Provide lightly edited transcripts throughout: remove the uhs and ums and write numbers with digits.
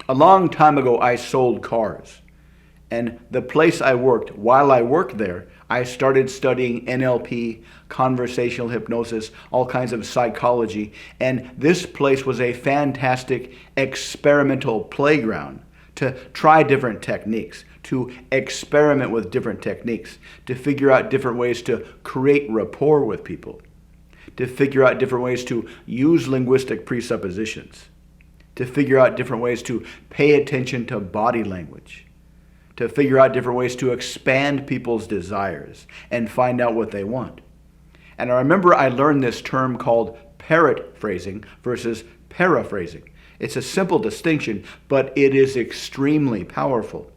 A long time ago, I sold cars. And the place I worked, while I worked there, I started studying NLP, conversational hypnosis, all kinds of psychology. And this place was a fantastic experimental playground to try different techniques, to experiment with different techniques, to figure out different ways to create rapport with people, to figure out different ways to use linguistic presuppositions, to figure out different ways to pay attention to body language, to figure out different ways to expand people's desires and find out what they want. And I remember I learned this term called paraphrasing versus paraphrasing. It's a simple distinction, but it is extremely powerful.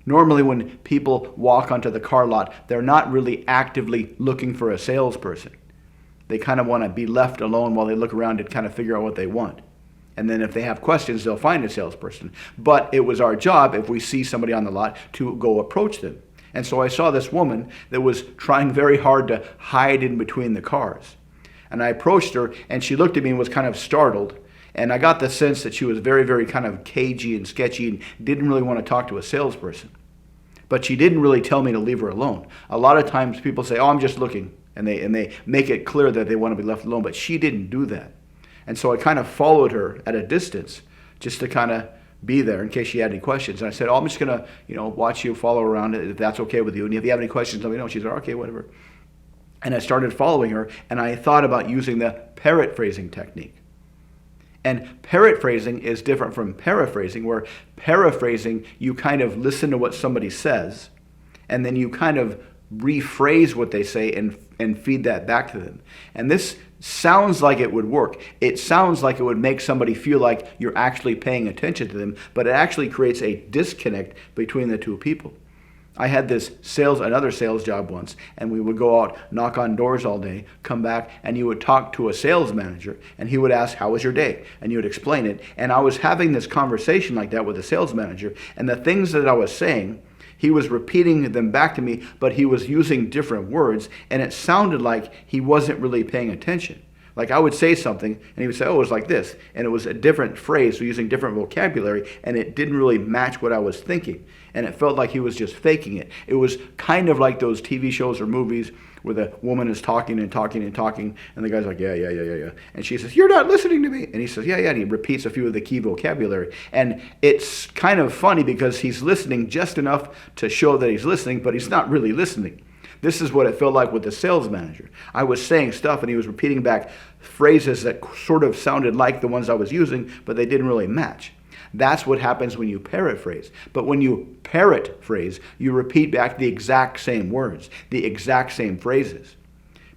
Normally when people walk onto the car lot, they're not really actively looking for a salesperson. They kind of want to be left alone while they look around and kind of figure out what they want. And then if they have questions, they'll find a salesperson. But it was our job, if we see somebody on the lot, to go approach them. And so I saw this woman that was trying very hard to hide in between the cars. And I approached her, and she looked at me and was kind of startled. And I got the sense that she was very, very kind of cagey and sketchy and didn't really want to talk to a salesperson. But she didn't really tell me to leave her alone. A lot of times people say, oh, I'm just looking. And they make it clear that they want to be left alone. But she didn't do that. And so I kind of followed her at a distance just to kind of be there in case she had any questions. And I said, oh, I'm just going to, watch you, follow around if that's okay with you. And if you have any questions, let me know. She said, okay, whatever. And I started following her, and I thought about using the paraphrasing technique. And paraphrasing is different from paraphrasing, where paraphrasing, you kind of listen to what somebody says, and then you kind of rephrase what they say and feed that back to them. And this sounds like it would work. It sounds like it would make somebody feel like you're actually paying attention to them, but it actually creates a disconnect between the two people. I had another sales job once, and we would go out, knock on doors all day, come back, and you would talk to a sales manager, and he would ask, how was your day? And you would explain it. And I was having this conversation like that with a sales manager, and the things that I was saying, he was repeating them back to me, but he was using different words, and it sounded like he wasn't really paying attention. Like I would say something, and he would say, oh, it was like this. And it was a different phrase, so using different vocabulary, and it didn't really match what I was thinking. And it felt like he was just faking it. It was kind of like those TV shows or movies where the woman is talking and talking and talking, and the guy's like, yeah. And she says, you're not listening to me. And he says, yeah. And he repeats a few of the key vocabulary. And it's kind of funny because he's listening just enough to show that he's listening, but he's not really listening. This is what it felt like with the sales manager. I was saying stuff, and he was repeating back phrases that sort of sounded like the ones I was using, but they didn't really match. That's what happens when you paraphrase. But when you parrot-phrase, you repeat back the exact same words, the exact same phrases.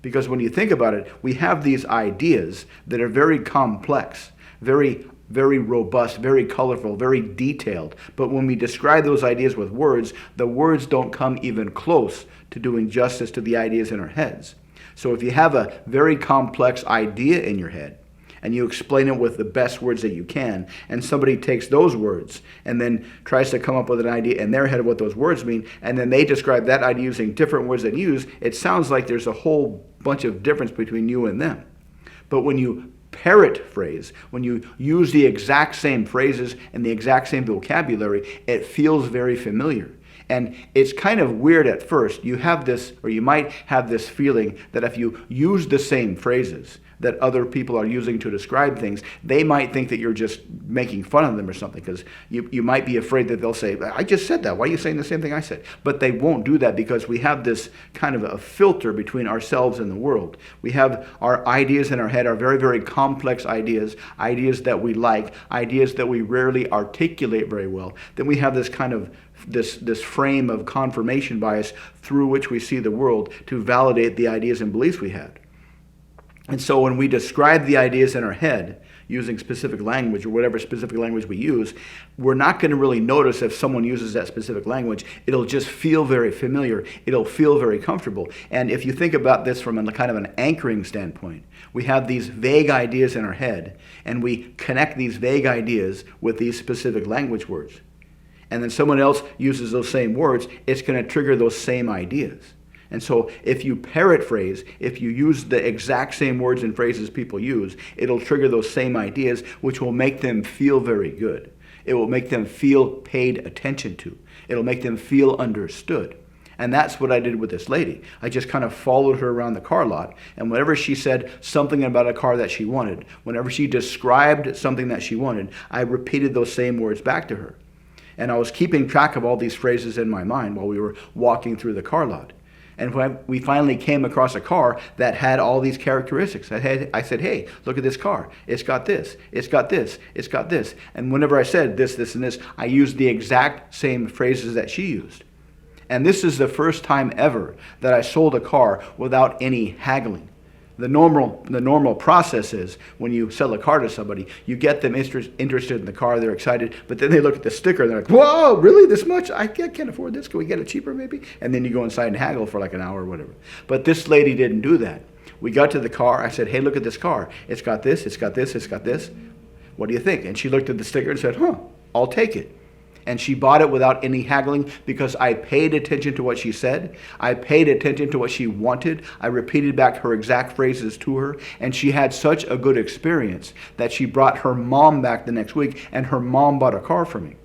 Because when you think about it, we have these ideas that are very complex, very robust, very colorful, very detailed. But when we describe those ideas with words, the words don't come even close to doing justice to the ideas in our heads. So if you have a very complex idea in your head, and you explain it with the best words that you can, and somebody takes those words and then tries to come up with an idea in their head of what those words mean, and then they describe that idea using different words than you use, it sounds like there's a whole bunch of difference between you and them. But when you paraphrase, when you use the exact same phrases and the exact same vocabulary, it feels very familiar. And it's kind of weird at first. You have this, or you might have this feeling that if you use the same phrases that other people are using to describe things, they might think that you're just making fun of them or something, because you might be afraid that they'll say, I just said that. Why are you saying the same thing I said? But they won't do that because we have this kind of a filter between ourselves and the world. We have our ideas in our head, our very, very complex ideas, ideas that we like, ideas that we rarely articulate very well. Then we have this kind of this frame of confirmation bias through which we see the world to validate the ideas and beliefs we had. And so when we describe the ideas in our head using specific language or whatever specific language we use, we're not going to really notice if someone uses that specific language. It'll just feel very familiar. It'll feel very comfortable. And if you think about this from a kind of an anchoring standpoint, we have these vague ideas in our head, and we connect these vague ideas with these specific language words. And then someone else uses those same words, it's going to trigger those same ideas. And so if you paraphrase, if you use the exact same words and phrases people use, it'll trigger those same ideas, which will make them feel very good. It will make them feel paid attention to. It'll make them feel understood. And that's what I did with this lady. I just kind of followed her around the car lot, and whenever she said something about a car that she wanted, whenever she described something that she wanted, I repeated those same words back to her. And I was keeping track of all these phrases in my mind while we were walking through the car lot. And when we finally came across a car that had all these characteristics, I said, hey, look at this car. It's got this, it's got this, it's got this. And whenever I said this, this, and this, I used the exact same phrases that she used. And this is the first time ever that I sold a car without any haggling. The normal process is when you sell a car to somebody, you get them interested in the car, they're excited, but then they look at the sticker and they're like, whoa, really, this much? I can't afford this. Can we get it cheaper maybe? And then you go inside and haggle for like an hour or whatever. But this lady didn't do that. We got to the car. I said, hey, look at this car. It's got this, it's got this, it's got this. What do you think? And she looked at the sticker and said, I'll take it. And she bought it without any haggling because I paid attention to what she said. I paid attention to what she wanted. I repeated back her exact phrases to her. And she had such a good experience that she brought her mom back the next week, and her mom bought a car for me.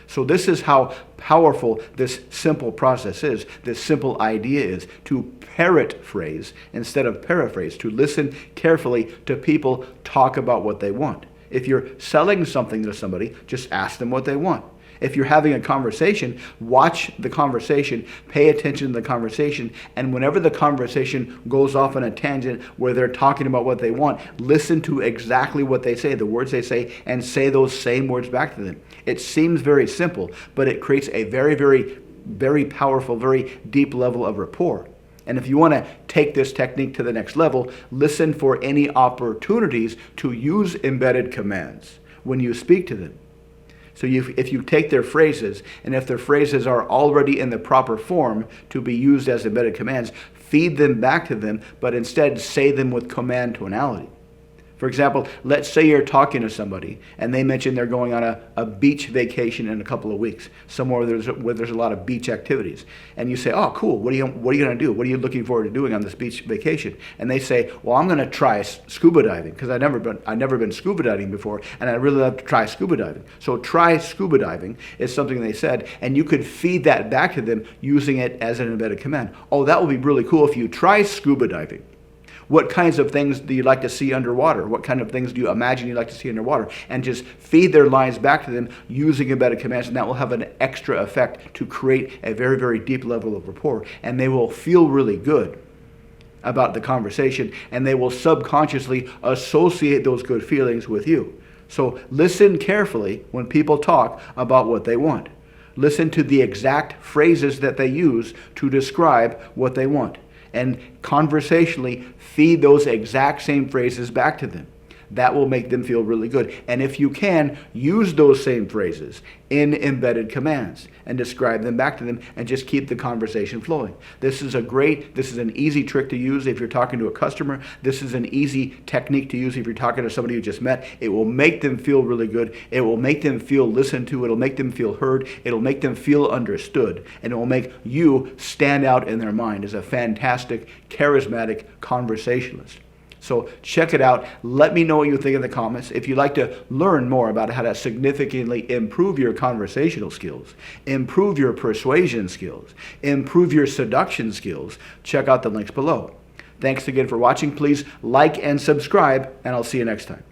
So this is how powerful this simple process is, this simple idea is, to parrot phrase instead of paraphrase, to listen carefully to people talk about what they want. If you're selling something to somebody, just ask them what they want. If you're having a conversation, watch the conversation, pay attention to the conversation, and whenever the conversation goes off on a tangent where they're talking about what they want, listen to exactly what they say, the words they say, and say those same words back to them. It seems very simple, but it creates a very, very, very powerful, very deep level of rapport. And if you want to take this technique to the next level, listen for any opportunities to use embedded commands when you speak to them. So if you take their phrases, and if their phrases are already in the proper form to be used as embedded commands, feed them back to them, but instead say them with command tonality. For example, let's say you're talking to somebody and they mention they're going on a beach vacation in a couple of weeks, somewhere where there's a lot of beach activities. And you say, oh, cool, what are you going to do? What are you looking forward to doing on this beach vacation? And they say, well, I'm going to try scuba diving because I've never been scuba diving before, and I'd really love to try scuba diving. So try scuba diving is something they said, and you could feed that back to them using it as an embedded command. Oh, that would be really cool if you try scuba diving. What kinds of things do you like to see underwater? What kind of things do you imagine you'd like to see underwater? And just feed their lines back to them using embedded commands, and that will have an extra effect to create a very, very deep level of rapport. And they will feel really good about the conversation, and they will subconsciously associate those good feelings with you. So listen carefully when people talk about what they want. Listen to the exact phrases that they use to describe what they want, and conversationally feed those exact same phrases back to them. That will make them feel really good. And if you can, use those same phrases in embedded commands and describe them back to them, and just keep the conversation flowing. This is an easy trick to use if you're talking to a customer. This is an easy technique to use if you're talking to somebody you just met. It will make them feel really good. It will make them feel listened to. It'll make them feel heard. It'll make them feel understood. And it will make you stand out in their mind as a fantastic, charismatic conversationalist. So check it out. Let me know what you think in the comments. If you'd like to learn more about how to significantly improve your conversational skills, improve your persuasion skills, improve your seduction skills, check out the links below. Thanks again for watching. Please like and subscribe, and I'll see you next time.